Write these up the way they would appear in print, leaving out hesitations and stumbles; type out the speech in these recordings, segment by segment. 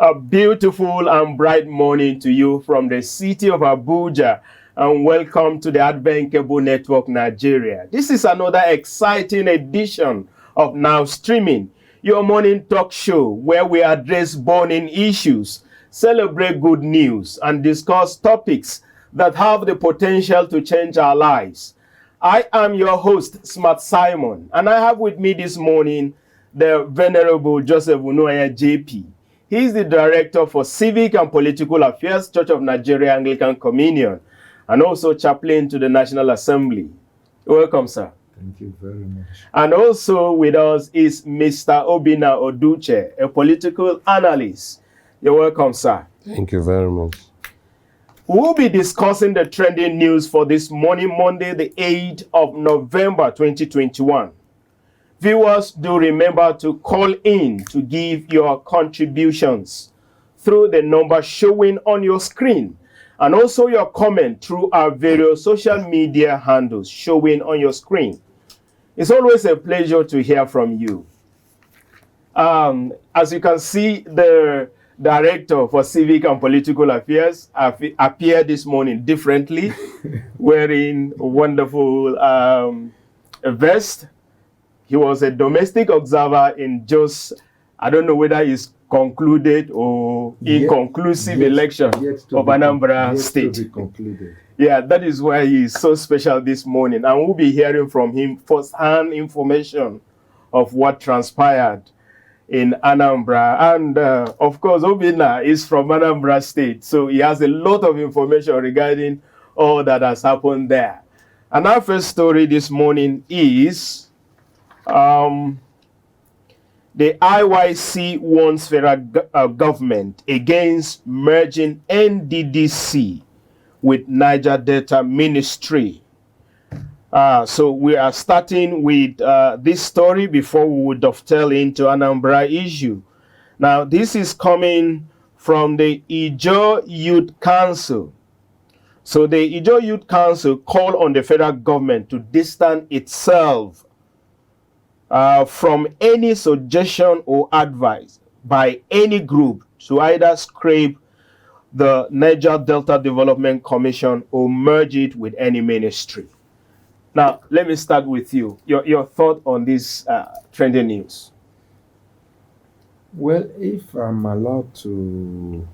A beautiful and bright morning to you from the city of Abuja, and welcome to the Advent Cable Network Nigeria. This is another exciting edition of Now Streaming, your morning talk show where we address burning issues, celebrate good news, and discuss topics that have the potential to change our lives. I am your host, Smart Simon, and I have with me this morning the Venerable Joseph Unoya JP. He is the Director for Civic and Political Affairs, Church of Nigeria Anglican Communion, and also chaplain to the National Assembly. Welcome, sir. Thank you very much. And also with us is Mr. Obina Oduche, a political analyst. You're welcome, sir. Thank you very much. We'll be discussing the trending news for this morning, Monday, the 8th of November, 2021. Viewers, do remember to call in to give your contributions through the number showing on your screen, and also your comment through our various social media handles showing on your screen. It's always a pleasure to hear from you. As you can see, the Director for Civic and Political Affairs appeared this morning differently, wearing a wonderful vest. He was a domestic observer in just, I don't know whether it's concluded or inconclusive election of Anambra State. To be concluded. Yeah, that is why he is so special this morning. And we'll be hearing from him first-hand information of what transpired in Anambra. And of course, Obina is from Anambra State, so he has a lot of information regarding all that has happened there. And our first story this morning is the IYC warns federal government against merging NDDC with Niger Delta Ministry. So we are starting with this story before we would dovetail into Anambra issue. Now, this is coming from the Ijaw Youth Council. So the Ijaw Youth Council called on the federal government to distance itself from any suggestion or advice by any group to either scrape the Niger Delta Development Commission or merge it with any ministry. Now, let me start with you. Your thought on this trending news. Well, if I'm allowed to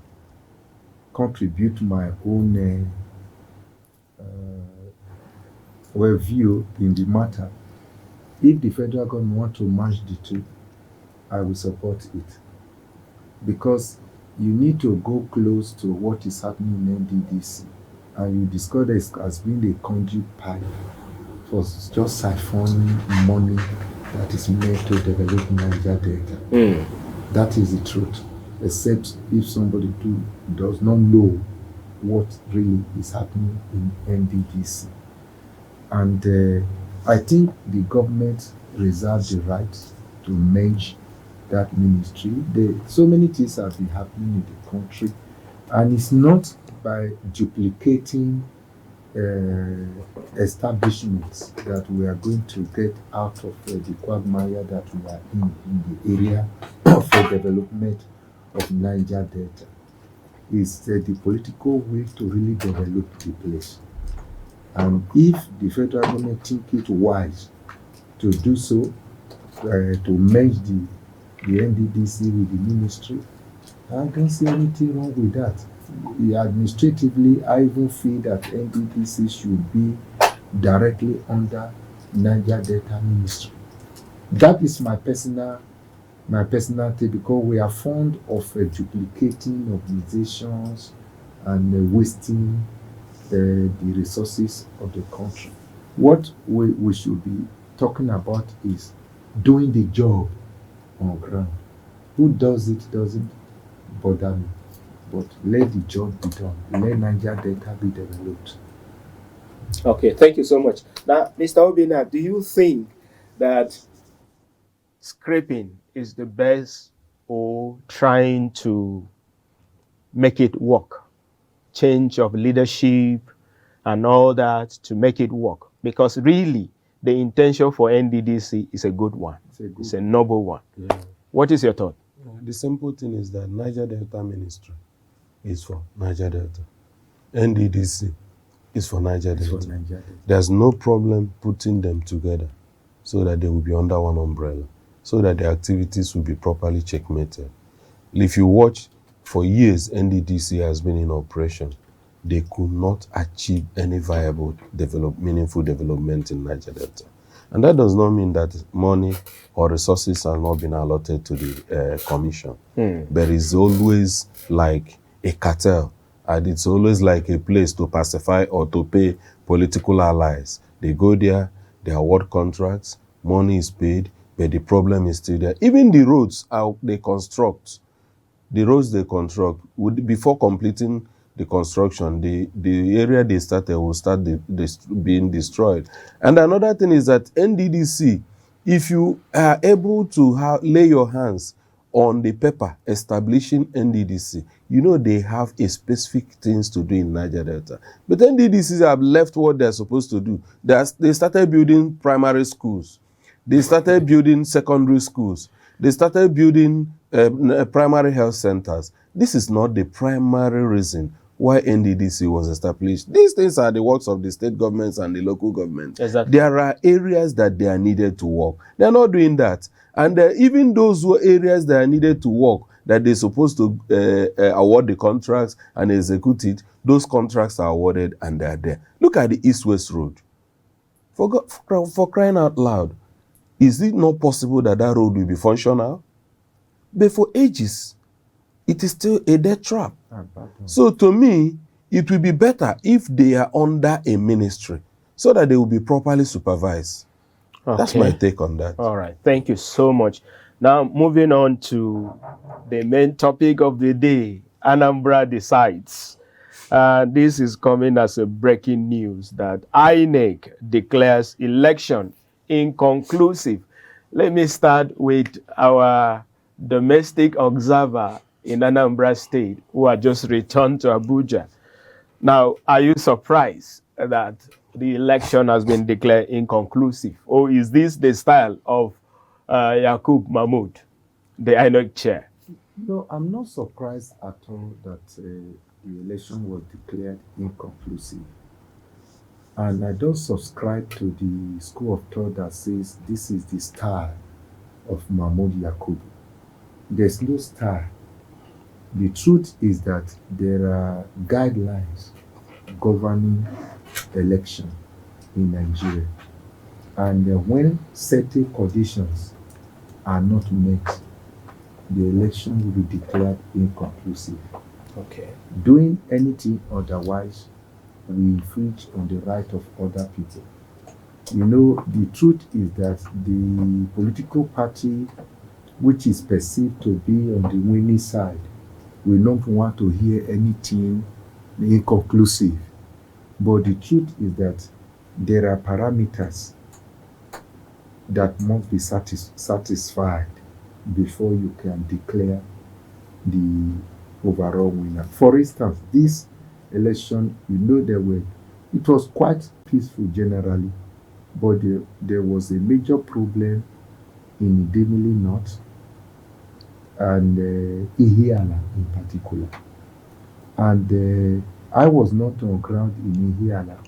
contribute my own view in the matter, if the federal government want to merge the two, I will support it. Because you need to go close to what is happening in NDDC, and you discover it as being a conduit pipe for just siphoning money that is made to develop Niger Delta. That is the truth, except if somebody does not know what really is happening in NDDC. And I think the government reserves the right to merge that ministry. So many things have been happening in the country, and it's not by duplicating establishments that we are going to get out of the quagmire that we are in the area of the development of Niger Delta. It's the political way to really develop the place. And if the federal government think it wise to do so, to merge the NDDC with the ministry, I don't see anything wrong with that. Administratively, I even feel that NDDC should be directly under Niger Delta Ministry. That is my personal thing, because we are fond of duplicating organizations and wasting the resources of the country. What we should be talking about is doing the job on ground. Who does it doesn't bother me, but let the job be done. Let Niger Delta be developed. Okay, thank you so much. Now, Mr. Obina, do you think that scraping is the best, or trying to make it work? Change of leadership and all that to make it work? Because really, the intention for NDDC is a good one. It's a noble one. Yeah. What is your thought? The simple thing is that Niger Delta Ministry is for Niger Delta. NDDC is for Niger It's for Delta. Niger Delta. There's no problem putting them together so that they will be under one umbrella, so that the activities will be properly checkmated. If you watch, for years NDDC has been in operation. They could not achieve any viable meaningful development in Niger Delta. And that does not mean that money or resources are not being allotted to the commission. But it's always like a cartel, and it's always like a place to pacify or to pay political allies. They go there, they award contracts, money is paid, but the problem is still there. Even the roads they construct, before completing the construction, the area they started will start being destroyed. And another thing is that NDDC, if you are able to lay your hands on the paper establishing NDDC, you know they have a specific things to do in Niger Delta. But NDDCs have left what they're supposed to do. They started building primary schools. They started building secondary schools. They started building primary health centers. This is not the primary reason why NDDC was established. These things are the works of the state governments and the local governments. Exactly. There are areas that they are needed to work. They are not doing that. And even those areas that are needed to work, that they're supposed to award the contracts and execute it, those contracts are awarded and they are there. Look at the East-West Road. For crying out loud, is it not possible that that road will be functional? But for ages, it is still a death trap. So to me, it will be better if they are under a ministry so that they will be properly supervised. Okay. That's my take on that. All right. Thank you so much. Now, moving on to the main topic of the day, Anambra decides. This is coming as a breaking news that INEC declares election inconclusive. Let me start with our domestic observer in Anambra State who had just returned to Abuja. Now, are you surprised that the election has been declared inconclusive? Or is this the style of Yakub Mahmoud, the INEC chair? No, I'm not surprised at all that the election was declared inconclusive. And I don't subscribe to the school of thought that says this is the style of Mahmoud Yakubu. There's no style. The truth is that there are guidelines governing election in Nigeria. And when certain conditions are not met, the election will be declared inconclusive. Okay. Doing anything otherwise will infringe on the right of other people. You know, the truth is that the political party which is perceived to be on the winning side will not want to hear anything inconclusive. But the truth is that there are parameters that must be satisfied before you can declare the overall winner. For instance, this election, it was quite peaceful generally, but there was a major problem in Idemili North and Ihiala in particular. And I was not on ground in Ihiala,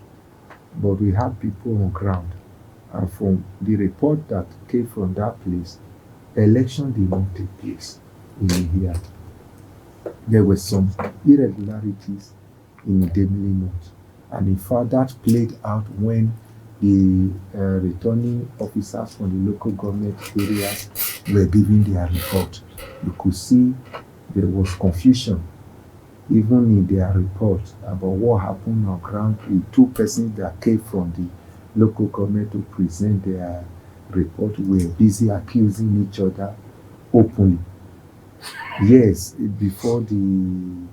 but we had people on ground. And from the report that came from that place, election did not take place in Ihiala. There were some irregularities in Idemili North. And in fact, that played out when the returning officers from the local government areas were giving their report. You could see there was confusion even in their report about what happened on ground. The two persons that came from the local government to present their report were busy accusing each other openly. Yes, before the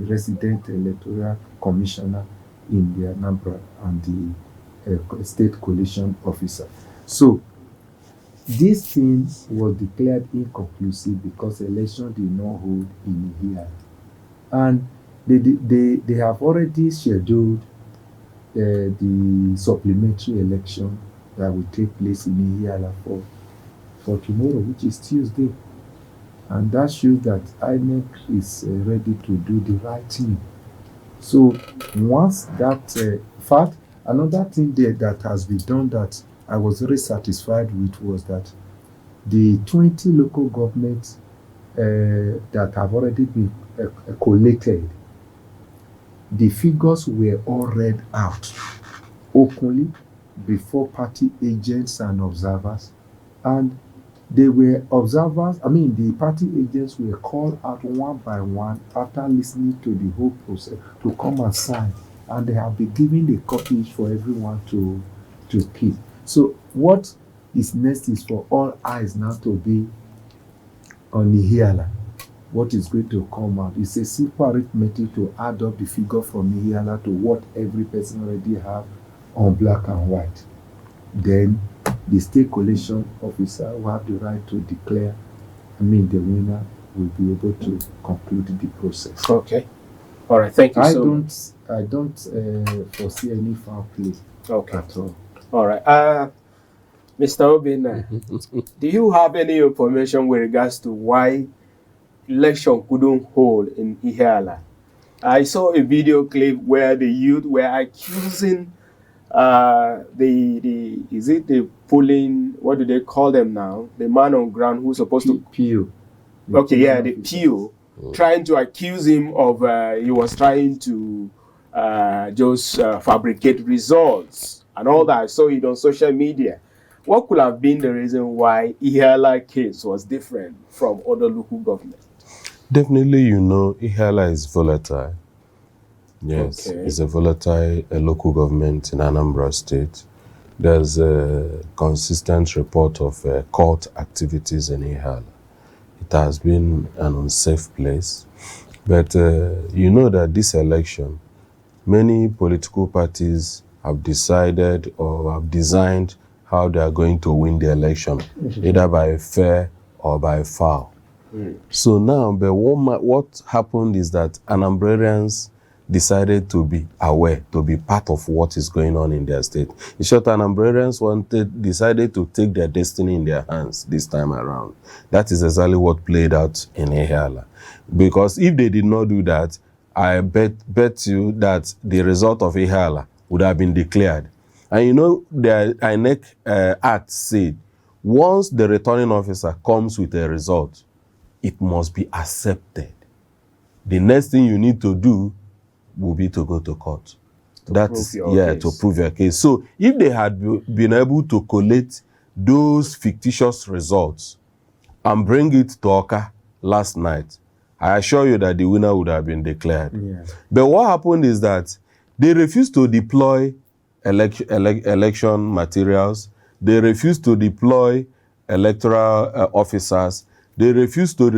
resident electoral commissioner in the Anambra and the state coalition officer. So this thing was declared inconclusive because election did not hold in Ihiala. And they have already scheduled the supplementary election that will take place in Ihiala for tomorrow, which is Tuesday. And that shows that INEC is ready to do the right thing. So once that, in fact, another thing there that has been done that I was very satisfied with was that the 20 local governments that have already been collated, the figures were all read out openly before party agents and observers. And they were observers, the party agents were called out one by one after listening to the whole process to come and sign. And they have been given a copy for everyone to keep. So what is next is for all eyes now to be on Ihiala. What is going to come out? It's a simple arithmetic to add up the figure from Ihiala to what every person already have on black and white. Then the state collation officer will have the right to declare, the winner will be able to conclude the process. Okay. All right. Thank you I don't foresee any foul play at all. All right. Mr. Obina, do you have any information with regards to why election couldn't hold in Ihiala? I saw a video clip where the youth were accusing the polling, what do they call them now? The man on ground who's supposed to PO. The PO, trying to accuse him of he was trying to just fabricate results and all that. I saw it on social media. What could have been the reason why Ihiala case was different from other local governments? Definitely, Ihiala is volatile. Yes, okay. It's a volatile local government in Anambra State. There's a consistent report of court activities in Ihiala. It has been an unsafe place. But that this election, many political parties have decided or have designed how they are going to win the election, either by fair or by foul. So now, but what happened is that Anambrarians decided to be aware, to be part of what is going on in their state. In short, Anambrarians decided to take their destiny in their hands this time around. That is exactly what played out in Ihiala. Because if they did not do that, I bet you that the result of Ihiala would have been declared. And the INEC Act said, once the returning officer comes with a result, it must be accepted. The next thing you need to do will be to go to court. To prove your case. So if they had been able to collate those fictitious results and bring it to Oka last night, I assure you that the winner would have been declared. Yeah. But what happened is that they refused to deploy election materials. They refused to deploy electoral officers. They refused to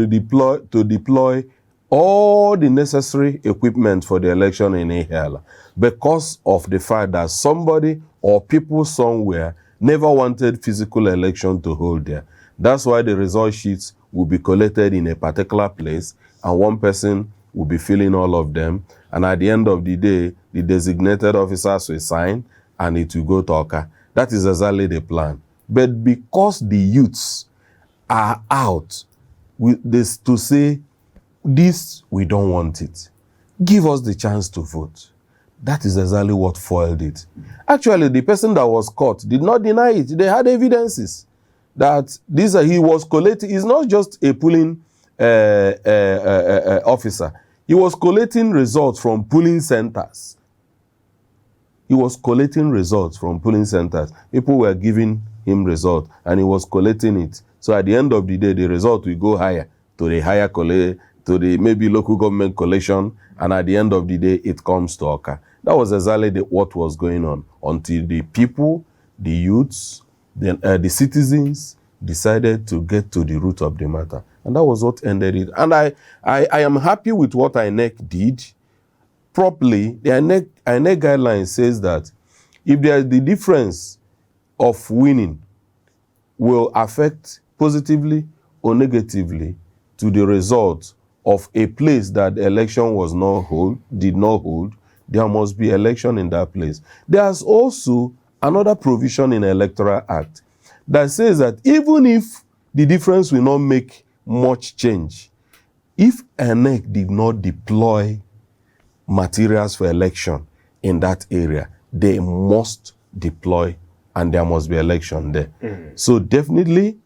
deploy all the necessary equipment for the election in Ihiala because of the fact that somebody or people somewhere never wanted physical election to hold there. That's why the result sheets will be collected in a particular place and one person will be filling all of them. And at the end of the day, the designated officers will sign and it will go to Oka. That is exactly the plan. But because the youths are out with this to say, this, we don't want it. Give us the chance to vote. That is exactly what foiled it. Actually, the person that was caught did not deny it. They had evidences that he was collating. He's not just a polling officer. He was collating results from polling centers. People were giving him results, and he was collating it. So at the end of the day, the result will go higher to the maybe local government collation, and at the end of the day, it comes to Oka. That was exactly what was going on until the people, the youths, the citizens decided to get to the root of the matter. And that was what ended it. And I am happy with what INEC did. Properly, the INEC guideline says that if there is the difference of winning will affect positively or negatively to the result of a place that the election did not hold, there must be election in that place. There's also another provision in the Electoral Act that says that even if the difference will not make much change. If INEC did not deploy materials for election in that area, they must deploy and there must be election there. So definitely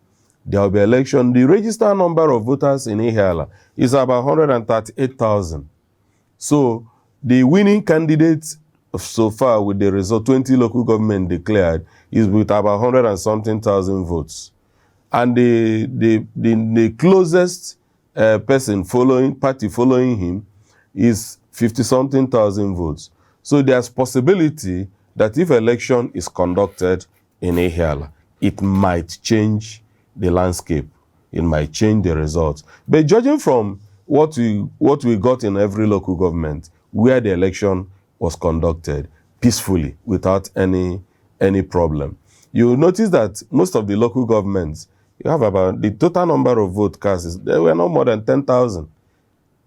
there will be election. The registered number of voters in Ihiala is about 138,000. So the winning candidate so far with the result, 20 local government declared, is with about 100 and something thousand votes. And the closest party following him is 50-something thousand votes. So there's possibility that if election is conducted in Ihiala, it might change the landscape. It might change the results. But judging from what we got in every local government, where the election was conducted peacefully without any problem, you will notice that most of the local governments, you have about the total number of votes cast, there were no more than 10,000.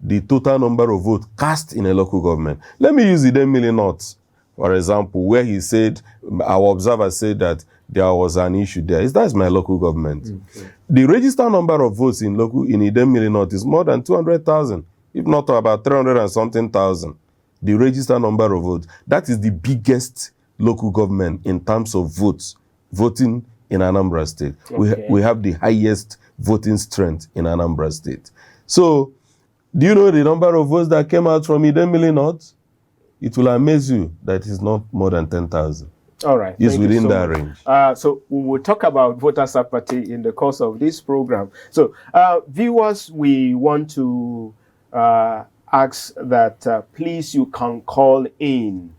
The total number of votes cast in a local government. Let me use Idemili North, for example, where he said, our observer said that there was an issue there. That's my local government. Okay. The registered number of votes in Idemili North is more than 200,000, if not about 300 and something thousand. The registered number of votes. That is the biggest local government in terms of votes, voting in Anambra State. Okay. We have the highest voting strength in Anambra State. So, do you know the number of votes that came out from Idemili North? It will amaze you that it's not more than 10,000. All right. It's within that range. So we will talk about voters' apathy in the course of this program. So viewers, we want to ask that please you can call in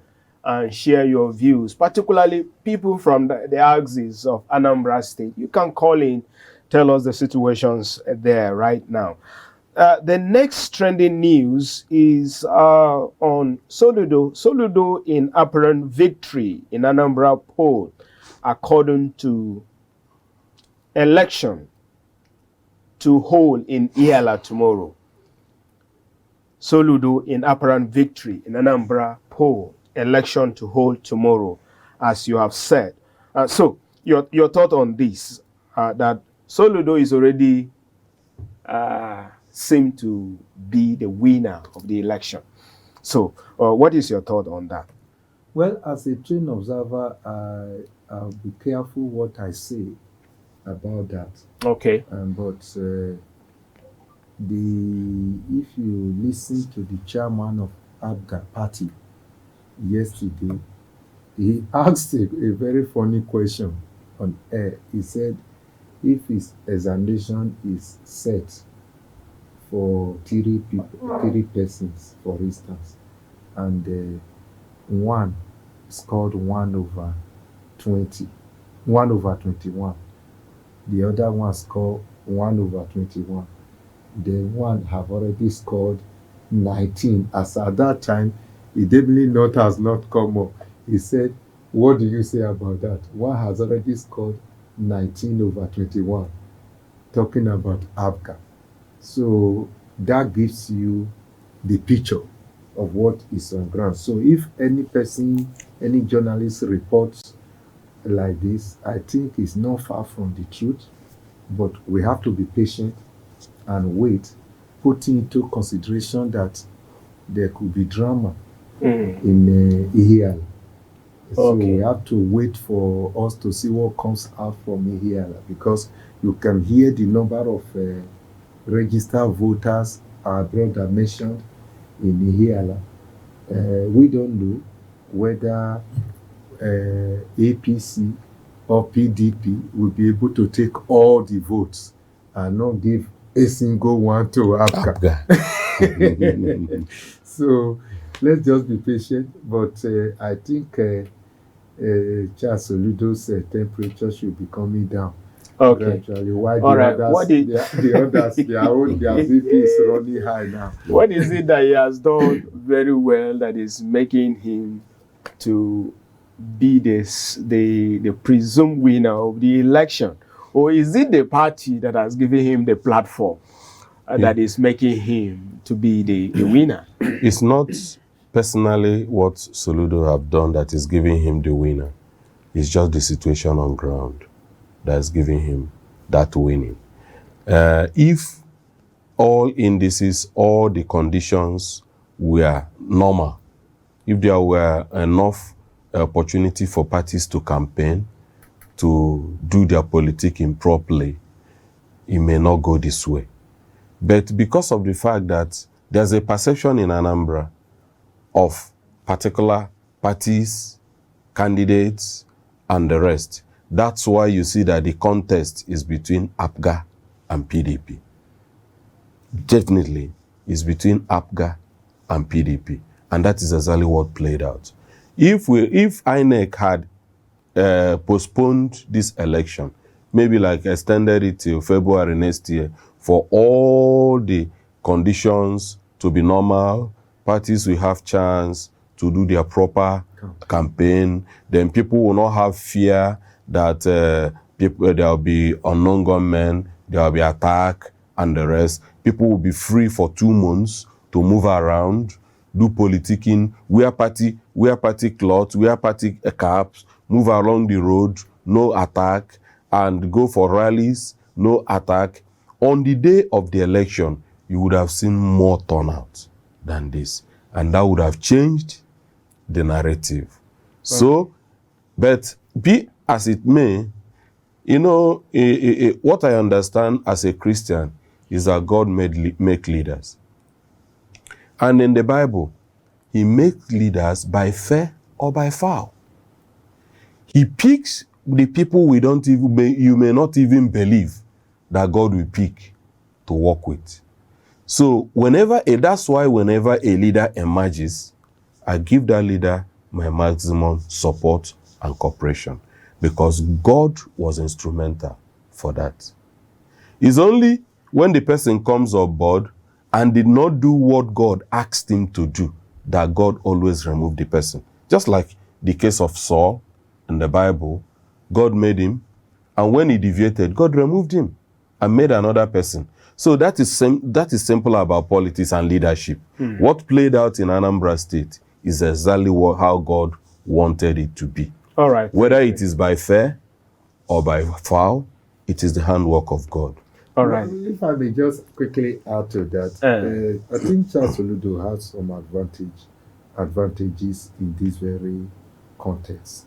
and share your views, particularly people from the axis of Anambra State. You can call in, tell us the situations there right now. The next trending news is on Soludo. Soludo in apparent victory in Anambra poll, according to election to hold in Ihiala tomorrow. Soludo in apparent victory in Anambra poll, election to hold tomorrow, as you have said. So your thought on this, that Soludo is already seem to be the winner of the election. So, what is your thought on that? Well, as a trained observer, I'll be careful what I say about that. Okay. But if you listen to the chairman of ABGA party yesterday, he asked a very funny question on air. He said, if his examination is set for 3 persons, for instance, and one scored 1/20, 1/21. The other one scored 1/21. The one have already scored 19. As at that time, Idemili North has not come up. He said, what do you say about that? One has already scored 19/21, talking about ABGA. So that gives you the picture of what is on ground. So if any person, any journalist reports like this, I think it's not far from the truth, but we have to be patient and wait, putting into consideration that there could be drama in Ihiala. So we have to wait for us to see what comes out from Ihiala, because you can hear the number of registered voters our brother mentioned in Ihiala. We don't know whether APC or PDP will be able to take all the votes and not give a single one to ABGA. So let's just be patient. But I think Charles Soludo's temperature should be coming down. Okay. Gradually. Why the others, their BP is running high now. What is it that he has done very well that is making him to be the presumed winner of the election? Or is it the party that has given him the platform that is making him to be the winner? It's not personally what Soludo have done that is giving him the winner. It's just the situation on ground that's giving him that winning. If all indices, all the conditions were normal, if there were enough opportunity for parties to campaign, to do their politicking properly, it may not go this way. But because of the fact that there's a perception in Anambra of particular parties, candidates, and the rest, that's why you see that the contest is between APGA and PDP. Definitely, it's between APGA and PDP. And that is exactly what played out. If INEC had postponed this election, maybe like extended it till February next year, for all the conditions to be normal, parties will have chance to do their proper campaign, then people will not have fear that there will be unknown gunmen, there will be attack and the rest. People will be free for 2 months to move around, do politicking, wear party cloth, wear party caps, move along the road, no attack, and go for rallies, no attack. On the day of the election, you would have seen more turnout than this. And that would have changed the narrative. So, but be as it may, you know, what I understand as a Christian is that God make leaders. And in the Bible, he makes leaders by fair or by foul. He picks the people you may not even believe that God will pick to work with. So that's why whenever a leader emerges, I give that leader my maximum support and cooperation, because God was instrumental for that. It's only when the person comes on board and did not do what God asked him to do that God always removed the person. Just like the case of Saul in the Bible, God made him, and when he deviated, God removed him and made another person. So that is simple about politics and leadership. What played out in Anambra State is exactly how God wanted it to be. All right. Whether it is by fair or by foul, it is the handwork of God. All right. If I may just quickly add to that, I think Charles Oludo has some advantages in this very context.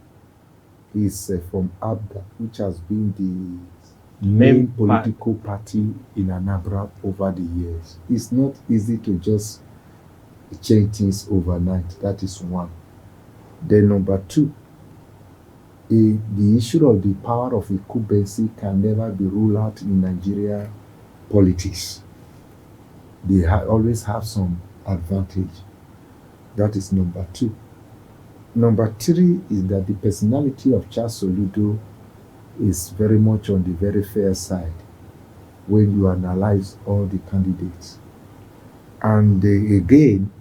He's from ABGA, which has been the main political party in Anambra over the years. It's not easy to just change things overnight. That is one. Then number two, the issue of the power of incumbency can never be ruled out in Nigeria politics. They always have some advantage. That is number two. Number three is that the personality of Charles Soludo is very much on the very fair side when you analyze all the candidates. And again,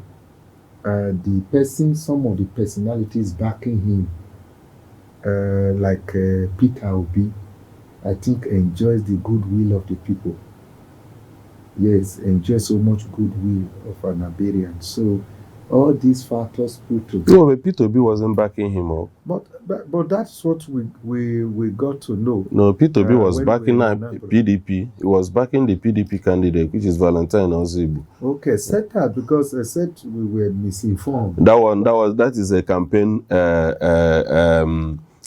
some of the personalities backing him, like Peter Obi, I think enjoys the goodwill of the people. Yes, enjoys so much goodwill of an Iberian. So all these factors put together. No, but Peter Obi wasn't backing him up. But that's what we got to know. No, Peter Obi was backing PDP. He was backing the PDP candidate, which is Valentine Ozibu. Okay, said that because I said we were misinformed. That is a campaign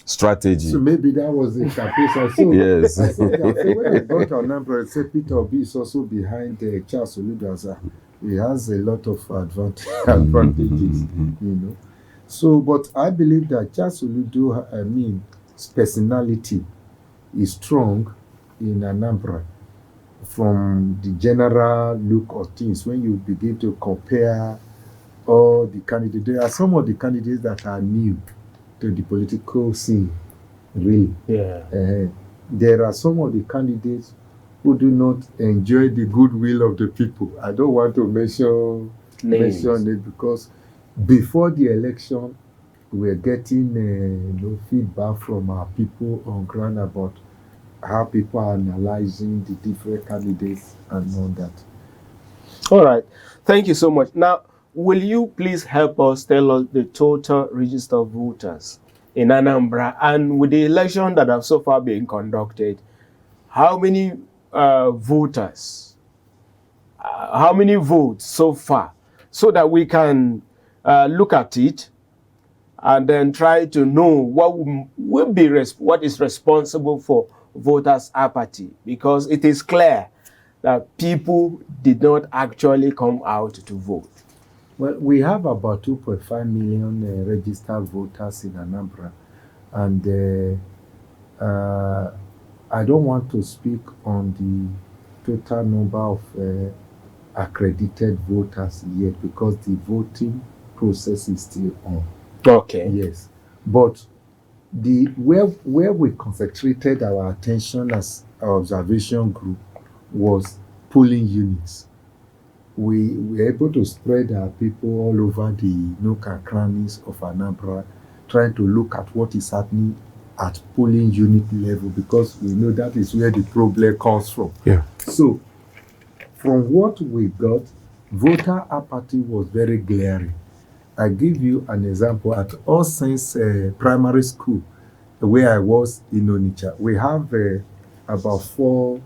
strategy. So maybe that was a campaign. So yes. I said that when I got our number, I said Peter Obi is also behind Charles Oludo. He has a lot of advantages, you know. So, but I believe that Charles Oludo's personality is strong in Anambra from the general look of things. When you begin to compare all the candidates, there are some of the candidates that are new to the political scene, really. Yeah. There are some of the candidates who do not enjoy the goodwill of the people. I don't want to mention it because before the election, we're getting feedback from our people on ground about how people are analyzing the different candidates and all that. All right. Thank you so much. Now, will you please help us tell us the total register of voters in Anambra, and with the election that have so far been conducted, how many voters how many votes so far, so that we can look at it and then try to know what is responsible for voters' apathy, because it is clear that people did not actually come out to vote. Well, we have about 2.5 million registered voters in Anambra, and I don't want to speak on the total number of accredited voters yet, because the voting process is still on. Okay. Yes, but where we concentrated our attention as an observation group was polling units. We were able to spread our people all over the nook and crannies of Anambra, trying to look at what is happening at polling unit level, because we know that is where the problem comes from. Yeah. So, from what we got, voter apathy was very glaring. I give you an example. At All Saints Primary School, where I was in Onitsha, we have about 4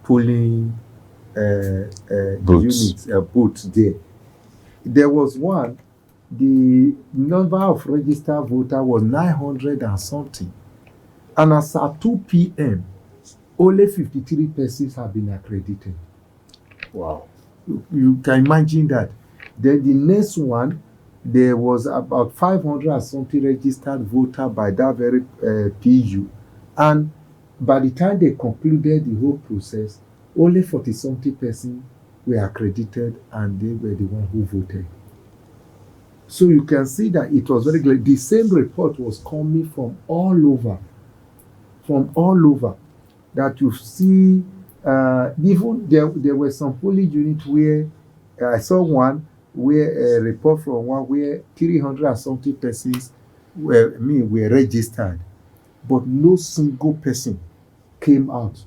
polling Booths. units, booths there. There was one, the number of registered voters was 900 and something. And as at 2 p.m., only 53 persons have been accredited. Wow. You can imagine that. Then the next one, there was about 500 and something registered voters by that very PU. And by the time they concluded the whole process, only 40-something persons were accredited, and they were the ones who voted. So you can see that it was very clear. The same report was coming from all over. That you see, even there were some polling units where I saw one where a report from one where 300 and something persons were registered, but no single person came out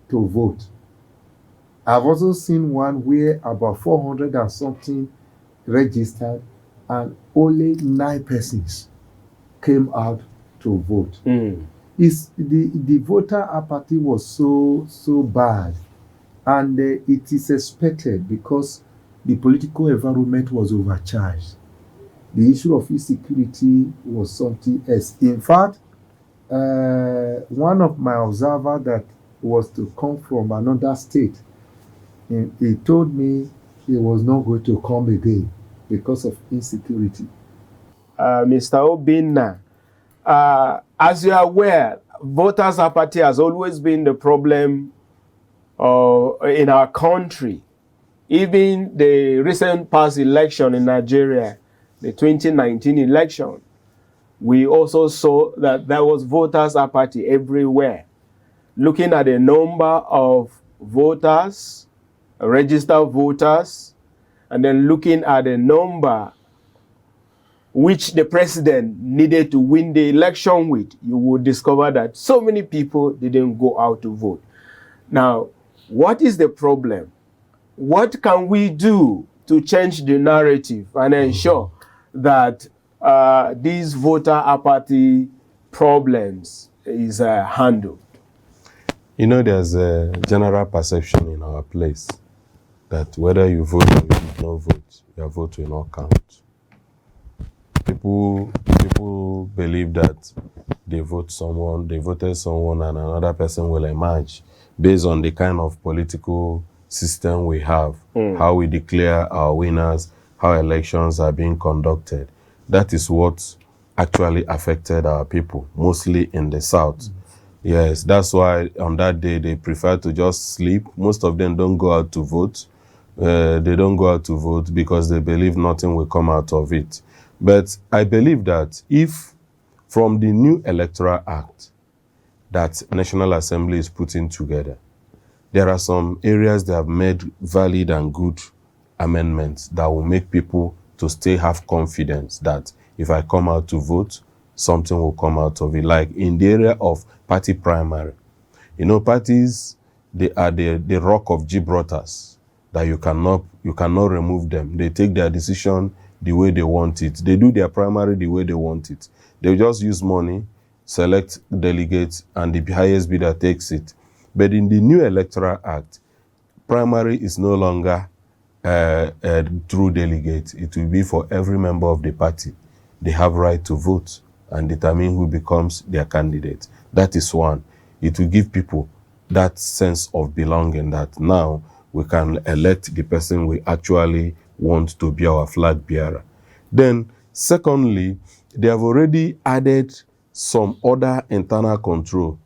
to vote. I've also seen one where about 400 and something registered, and only 9 persons came out to vote. It's the voter apathy was so bad, and it is expected, because the political environment was overcharged. The issue of insecurity was something else. In fact, one of my observers that was to come from another state, he told me he was not going to come again because of insecurity. Mr. Obinna, as you are aware, voters' apathy has always been the problem in our country. Even the recent past election in Nigeria, the 2019 election, we also saw that there was voters' apathy everywhere. Looking at the number of voters, registered voters, and then looking at the number which the president needed to win the election with, you would discover that so many people didn't go out to vote. Now, what is the problem? What can we do to change the narrative and ensure that these voter apathy problems is handled? You know, there's a general perception in our place that whether you vote or you did not vote, your vote will not count. People believe that they voted someone and another person will emerge based on the kind of political system we have, how we declare our winners, how elections are being conducted. That is what actually affected our people, mostly in the South. Yes, that's why on that day they prefer to just sleep. Most of them don't go out to vote. They don't go out to vote because they believe nothing will come out of it. But I believe that if from the new Electoral Act that National Assembly is putting together, there are some areas they have made valid and good amendments that will make people to still have confidence that if I come out to vote, something will come out of it. Like in the area of party primary. You know, parties, they are the rock of Gibraltars, that you cannot remove them. They take their decision the way they want it. They do their primary the way they want it. They just use money, select delegates, and the highest bidder takes it. But in the new Electoral Act, primary is no longer through delegates. It will be for every member of the party. They have right to vote and determine who becomes their candidate. That is one. It will give people that sense of belonging that now we can elect the person we actually want to be our flag bearer. Then, secondly, they have already added some other internal control.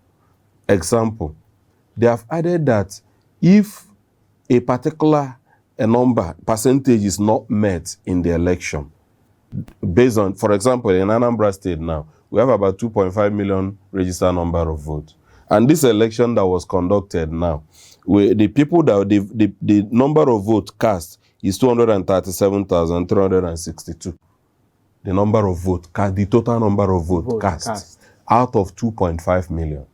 Example, they have added that if a particular percentage is not met in the election, based on, for example, in Anambra State now, we have about 2.5 million registered number of votes. And this election that was conducted now, the number of votes cast is 237,362. The number of votes cast, the total number of votes cast out of 2.5 million.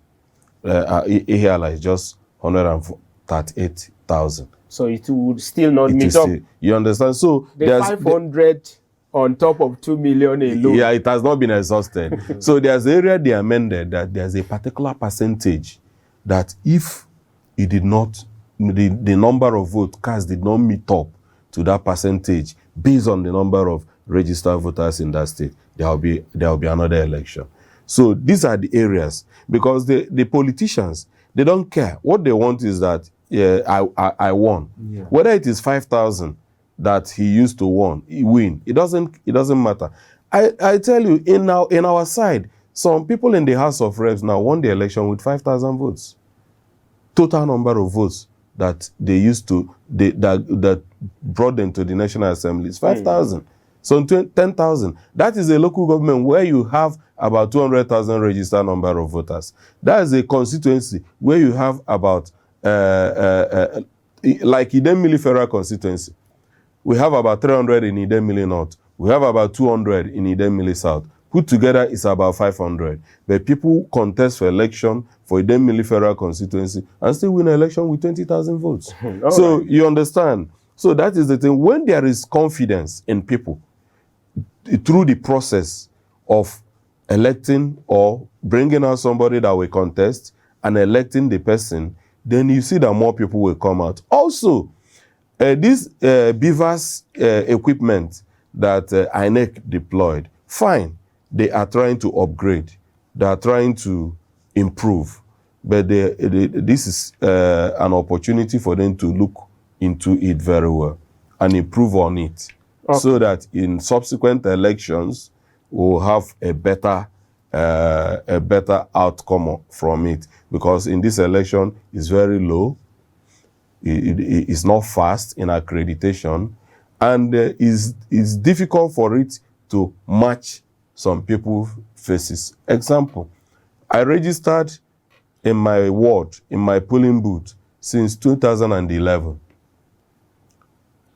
Ihiala is just 138,000. So it would still not meet up. You understand? So the 500 on top of 2 million alone. Yeah, it has not been exhausted. So there's the area they amended that there's a particular percentage that if it did not, the number of votes cast did not meet up to that percentage based on the number of registered voters in that state, there will be another election. So these are the areas, because the politicians, they don't care. What they want is that I won. Yeah. Whether it is 5,000 that he used to win, it doesn't matter. I tell you, in our side, some people in the House of Reps now won the election with 5,000 votes. Total number of votes that they used to that brought them to the National Assembly is 5,000. So 10,000. That is a local government where you have about 200,000 registered number of voters. That is a constituency where you have about like Idemili Federal constituency. We have about 300 in Idemili North. We have about 200 in Idemili South. Put together is about 500. But people contest for election for Idemili Federal constituency and still win an election with 20,000 votes. So you understand. So that is the thing. When there is confidence in people through the process of electing or bringing out somebody that will contest and electing the person, then you see that more people will come out. Also, this BVAS equipment that INEC deployed, fine, they are trying to upgrade. They are trying to improve. But this is an opportunity for them to look into it very well and improve on it. Okay. So that in subsequent elections, we'll have a better outcome from it. Because in this election, it's very low. It's not fast in accreditation, and it's difficult for it to match some people's faces. Example, I registered in my ward, in my polling booth, since 2011.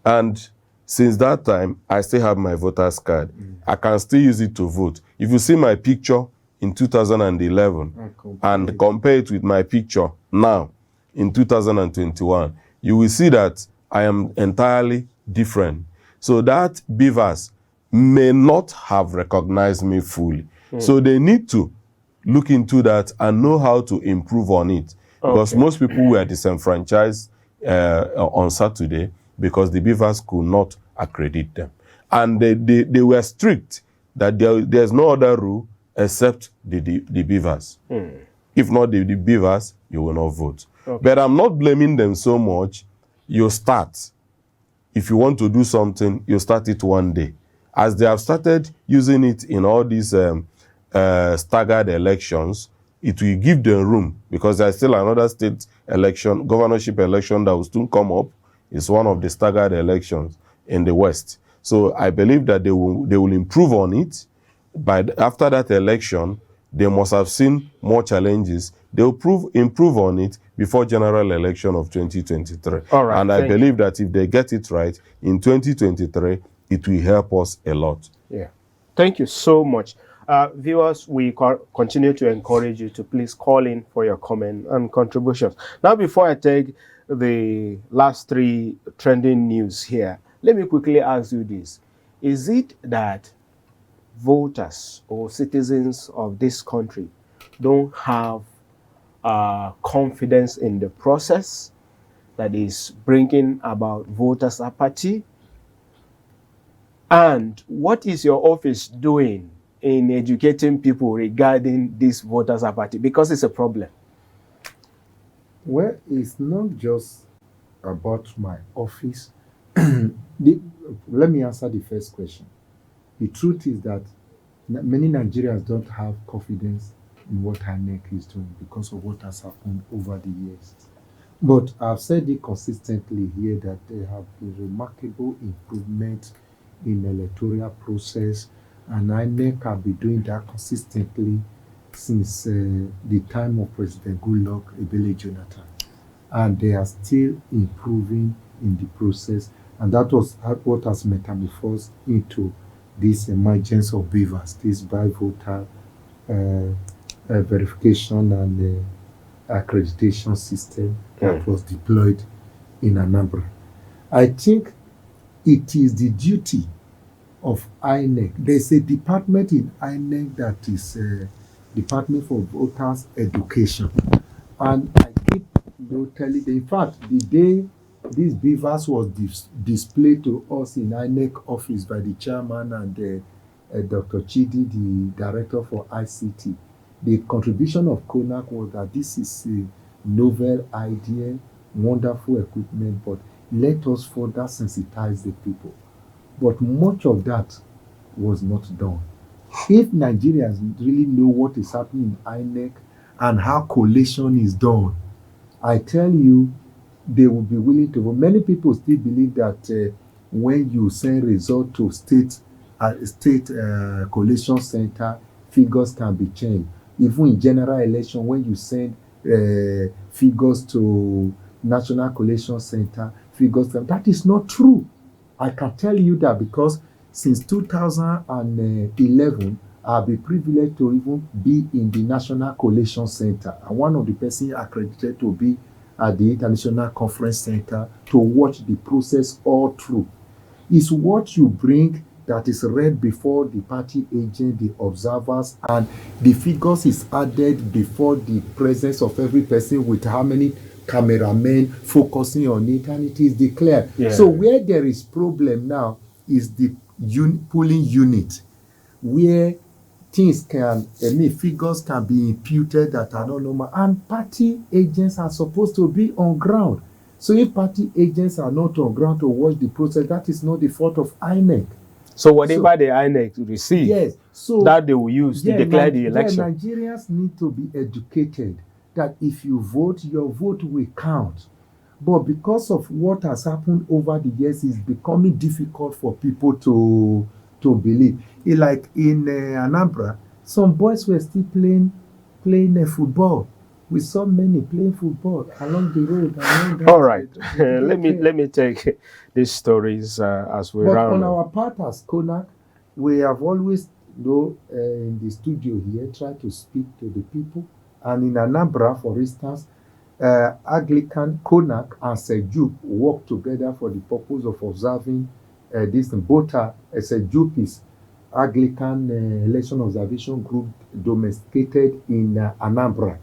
And since that time, I still have my voter's card. I can still use it to vote. If you see my picture in 2011 and compare it with my picture now in 2021, you will see that I am entirely different. So that BVAS may not have recognized me fully. So they need to look into that and know how to improve on it. Because most people were disenfranchised on Saturday because the BVAS could not accredit them. And they were strict that there's no other rule except the BVAS. If not the BVAS, you will not vote. But I'm not blaming them so much. You start. If you want to do something, you start it one day. As they have started using it in all these staggered elections, it will give them room, because there's still another state election, governorship election that will soon come up. It's one of the staggered elections in the West. So I believe that they will improve on it. But after that election, they must have seen more challenges. They will improve on it before general election of 2023. All right, and I believe that if they get it right in 2023, it will help us a lot. Yeah. Thank you so much. Viewers, we continue to encourage you to please call in for your comment and contributions. Now, before I take the last three trending news here, let me quickly ask you this. Is it that voters or citizens of this country don't have confidence in the process? that is bringing about voters' apathy? And what is your office doing in educating people regarding this voters' apathy? Because it's a problem. Well, it's not just about my office. Let me answer the first question. The truth is that many Nigerians don't have confidence in what INEC is doing because of what has happened over the years. But I've said it consistently here that there have been remarkable improvement in electoral process, and INEC have been doing that consistently since the time of President Goodluck Ebele Jonathan. And they are still improving in the process, and that was what has metamorphosed into this emergence of BVAS, this bi-voter verification and accreditation system that was deployed in Anambra. I think it is the duty of INEC. There's a department in INEC that is Department for Voters Education, and I keep telling them, in fact, the day this BVAS was displayed to us in INEC office by the chairman and Dr. Chidi, the director for ICT, the contribution of CONAC was that this is a novel idea, wonderful equipment, but let us further sensitize the people. But much of that was not done. If Nigerians really know what is happening in INEC and how collation is done, I tell you, they will be willing to vote. Many people still believe that when you send result to state collation center, figures can be changed. Even in general election, when you send figures to National Collation Center, that is not true. I can tell you that because since 2011, I've been privileged to even be in the National Collation Center. And one of the persons accredited to be at the International Conference Center to watch the process all through. It's what you bring that is read before the party agent, the observers, and the figures is added before the presence of every person with how many cameramen focusing on it, and it is declared. Yeah. So where there is problem now is the polling unit, where figures can be imputed that are not normal, and party agents are supposed to be on ground. So if party agents are not on ground to watch the process, that is not the fault of INEC. So whatever the INEC receive, yes, so that they will use to declare the election. Nigerians need to be educated that if you vote, your vote will count. But because of what has happened over the years, it's becoming difficult for people to believe. Like in Anambra, some boys were still playing football. We saw many playing football along the road. All right, let me take these stories as we round. But on our part as CONAC, we have always, in the studio here, tried to speak to the people. And in Anambra, for instance, Anglican, CONAC, and Sejup work together for the purpose of observing this. Both Sejup is Anglican Election Observation Group domesticated in Anambra.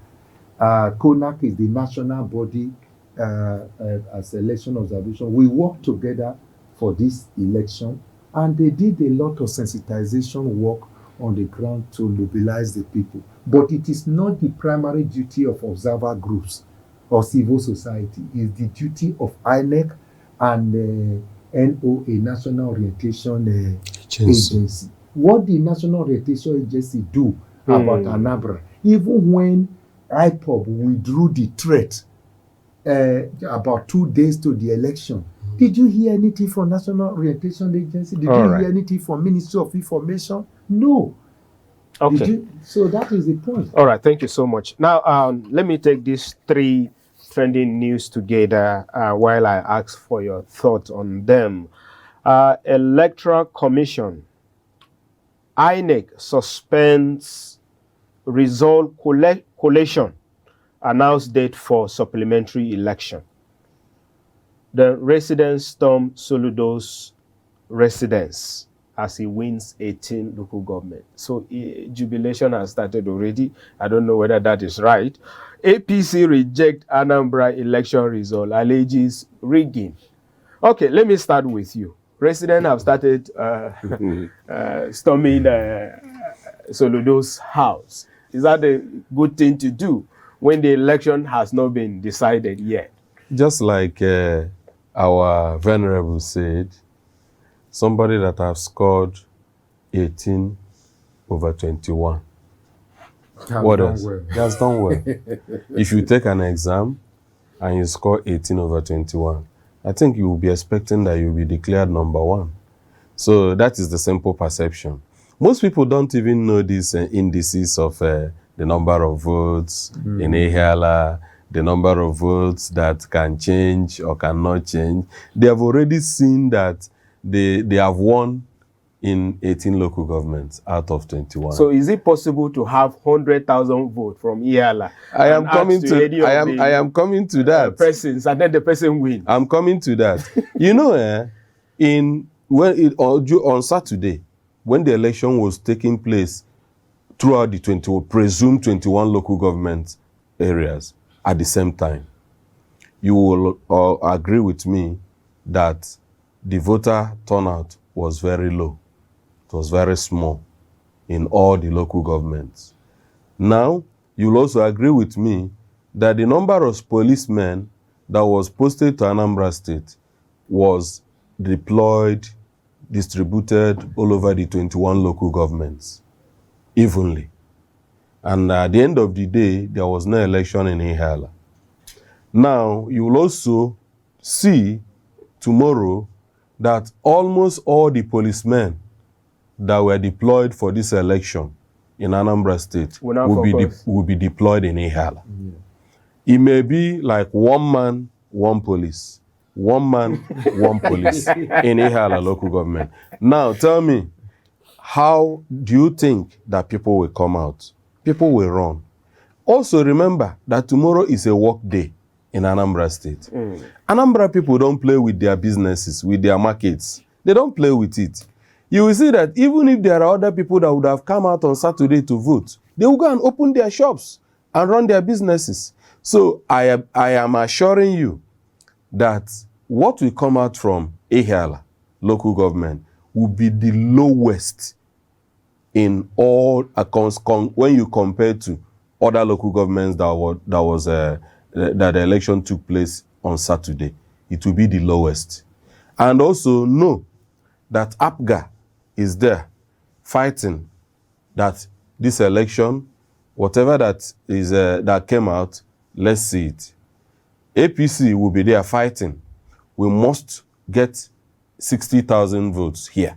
CONAC is the national body as election observation. We work together for this election, and they did a lot of sensitization work on the ground to mobilize the people. But it is not the primary duty of observer groups or civil society. It's the duty of INEC and NOA, National Orientation Agency. What the National Orientation Agency do about Anambra, even when IPOB withdrew the threat about 2 days to the election, did you hear anything from National Orientation Agency? Did you hear anything from Ministry of Information? No. Okay. So that is the point. All right, thank you so much. Now, let me take these three trending news together while I ask for your thoughts on them. Electoral Commission, INEC suspends result collation, announced date for supplementary election. The residents storm Soludo's residence. as he wins 18 local government. So jubilation has started already. I don't know whether that is right. APC reject Anambra election result, alleges rigging. Okay, let me start with you. Residents have started storming Soludo's house. Is that a good thing to do when the election has not been decided yet? Just like our venerable said, somebody that has scored 18 over 21. What else? Well. He has done well. If you take an exam and you score 18 over 21, I think you will be expecting that you will be declared number one. So that is the simple perception. Most people don't even know these indices of the number of votes in Ihiala, the number of votes that can change or cannot change. They have already seen that they have won in 18 local governments out of 21. So is it possible to have 100,000 votes from Ihiala? I am coming to that. Persons, and then the person wins. I'm coming to that. You know, on Saturday, when the election was taking place throughout the presumed 21 local government areas at the same time, you will agree with me that the voter turnout was very low. It was very small in all the local governments. Now, you'll also agree with me that the number of policemen that was posted to Anambra State was deployed, distributed all over the 21 local governments, evenly. And at the end of the day, there was no election in Ihiala. Now, you will also see tomorrow that almost all the policemen that were deployed for this election in Anambra State will be deployed in Ihiala. Yeah. It may be like one man, one police. One man, one police in Ihiala local government. Now, tell me, how do you think that people will come out? People will run. Also, remember that tomorrow is a work day in Anambra State. Anambra people don't play with their businesses, with their markets. They don't play with it. You will see that even if there are other people that would have come out on Saturday to vote, they will go and open their shops and run their businesses. So I am assuring you that what will come out from Ihiala local government will be the lowest in all accounts when you compare to other local governments that the election took place on Saturday. It will be the lowest. And also know that APGA is there fighting that this election, whatever that is that came out, let's see it. APC will be there fighting. We must get 60,000 votes here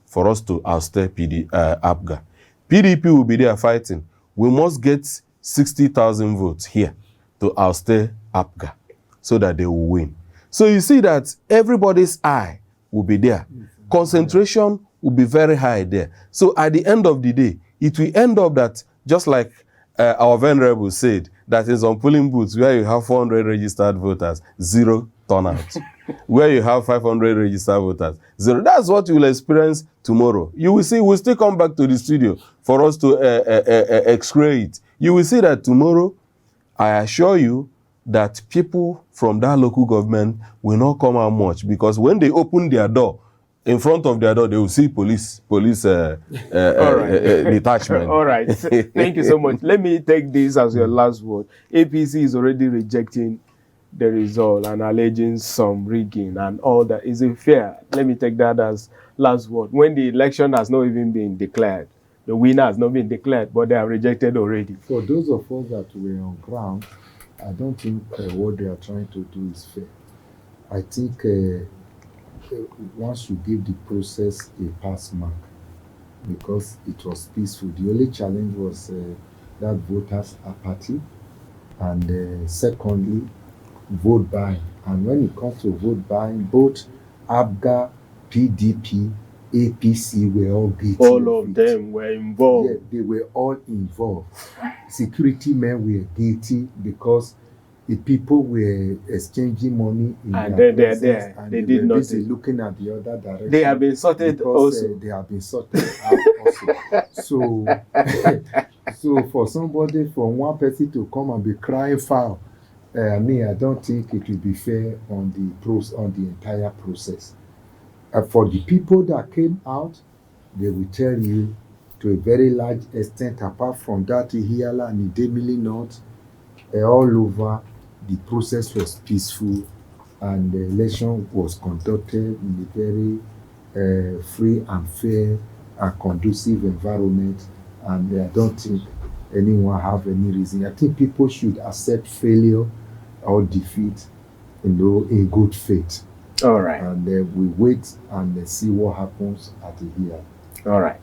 for us to oust APGA. PDP will be there fighting. We must get 60,000 votes here to oust APGA so that they will win. So you see that everybody's eye will be there. Concentration will be very high there. So at the end of the day, it will end up that, just like our venerable said, that in some polling booths where you have 400 registered voters, 0 turnout. Where you have 500 registered voters, 0. That's what you will experience tomorrow. You will see, we'll still come back to the studio for us to x-ray it. You will see that tomorrow, I assure you that people from that local government will not come out much, because when they open their door, in front of their door, they will see police detachment. All right. Thank you so much. Let me take this as your last word. APC is already rejecting the result and alleging some rigging and all that. Is it fair? Let me take that as last word. When the election has not even been declared, the winner has not been declared, but they are rejected already. For those of us that were on ground, I don't think what they are trying to do is fair. I think once you give the process a pass mark, because it was peaceful. The only challenge was that voters apathy, and secondly, vote buying. And when it comes to vote buying, both APGA, PDP, APC were all guilty. All of them were involved. Yeah, they were all involved. Security men were guilty because the people were exchanging money in And their they're presence, there. and They they did were nothing. busy looking at the other direction. They have been sorted because also. they have been sorted out also. So, so for somebody, for one person to come and be crying foul, I mean, I don't think it will be fair on the entire process. For the people that came out, they will tell you to a very large extent, apart from that Ihiala and Idemili North, all over, the process was peaceful and the election was conducted in a very free and fair and conducive environment. And I don't think anyone have any reason. I think people should accept failure or defeat, in good faith. All right. And we wait and see what happens at the year. All right.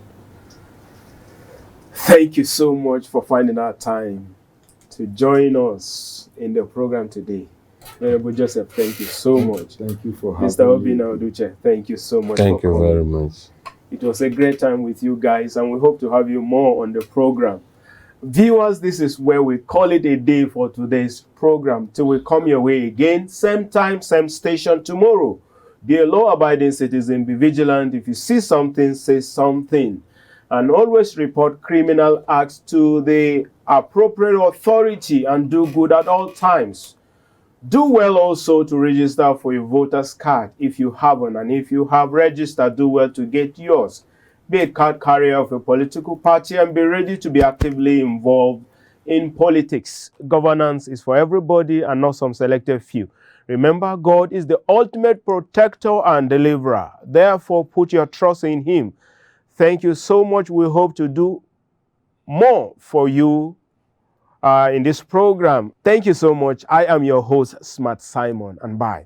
Thank you so much for finding out time to join us in the program today. Honorable Joseph, thank you so much. Thank you for having Mr. me. Obina Oduche, thank you so much Thank for you coming. very much. It was a great time with you guys, and we hope to have you more on the program. Viewers, this is where we call it a day for today's program. Till we come your way again, same time, same station tomorrow. Dear law-abiding citizen, be vigilant. If you see something, say something. And always report criminal acts to the appropriate authority and do good at all times. Do well also to register for your voter's card if you haven't, and if you have registered, do well to get yours. Be a card carrier of a political party and be ready to be actively involved in politics. Governance is for everybody and not some selected few. Remember, God is the ultimate protector and deliverer. Therefore, put your trust in Him. Thank you so much. We hope to do more for you in this program. Thank you so much. I am your host, Smart Simon, and bye.